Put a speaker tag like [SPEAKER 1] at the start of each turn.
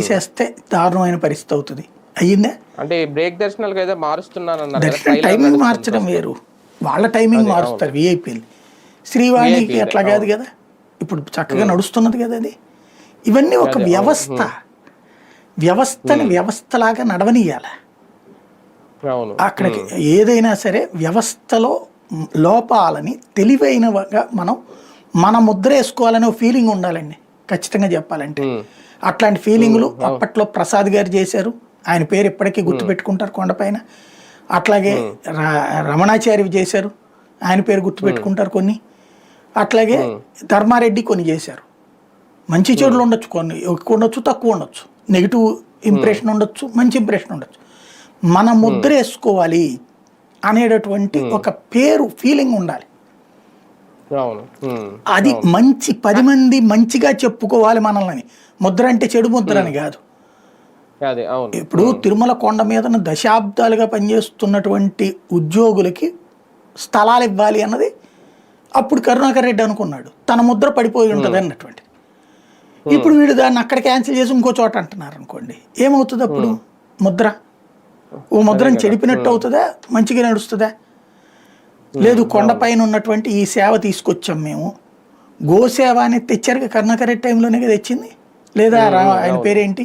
[SPEAKER 1] తీసేస్తే దారుణమైన పరిస్థితి అవుతుంది. అయ్యిందా?
[SPEAKER 2] అంటే బ్రేక్ దర్శనాలకు ఏదో మారుస్తున్నారన్నారు.
[SPEAKER 1] దర్శనం టైమింగ్ మార్చడం వేరు, వాళ్ళ టైమింగ్ మారుస్తారు విఐపీలు. శ్రీవాణికి అట్లా కాదు కదా, ఇప్పుడు చక్కగా నడుస్తున్నది కదా అది. ఇవన్నీ ఒక వ్యవస్థని వ్యవస్థలాగా నడవనియాల. అక్కడికి ఏదైనా సరే వ్యవస్థలో లోపాలని తెలివైనగా మన ముద్ర వేసుకోవాలనే ఫీలింగ్ ఉండాలండి ఖచ్చితంగా చెప్పాలంటే. అట్లాంటి ఫీలింగులు అప్పట్లో ప్రసాద్ గారు చేశారు, ఆయన పేరు ఎప్పటికీ గుర్తుపెట్టుకుంటారు కొండపైన. అట్లాగే రమణాచారి చేశారు, ఆయన పేరు గుర్తుపెట్టుకుంటారు కొన్ని. అట్లాగే ధర్మారెడ్డి కొన్ని చేశారు. మంచి చెడులు ఉండొచ్చు, కొన్ని ఎక్కువ ఉండొచ్చు తక్కువ ఉండొచ్చు, నెగిటివ్ ఇంప్రెషన్ ఉండొచ్చు మంచి ఇంప్రెషన్ ఉండొచ్చు. మన ముద్ర వేసుకోవాలి అనేటటువంటి ఒక పేరు ఫీలింగ్ ఉండాలి. అది మంచి 10 మంది మంచిగా చెప్పుకోవాలి మనల్ని. ముద్ర అంటే చెడు ముద్ర అని కాదు. ఇప్పుడు తిరుమల కొండ మీద దశాబ్దాలుగా పనిచేస్తున్నటువంటి ఉద్యోగులకి స్థలాలు ఇవ్వాలి అన్నది అప్పుడు కరుణాకర్ రెడ్డి అనుకున్నాడు, తన ముద్ర పడిపోయి ఉంటుంది అన్నటువంటి. ఇప్పుడు వీడు దాన్ని అక్కడ క్యాన్సిల్ చేసి ఇంకో చోట అంటున్నారు అనుకోండి, ఏమవుతుంది అప్పుడు? ముద్ర ఓ ముద్రని చెడిపినట్టు అవుతుందా, మంచిగా నడుస్తుందా? లేదు, కొండపైన ఉన్నటువంటి ఈ సేవ తీసుకొచ్చాం మేము, గోసేవ అనేది తెచ్చారు కరుణాకర్ రెడ్డి టైంలోనే తెచ్చింది. లేదా ఆయన పేరేంటి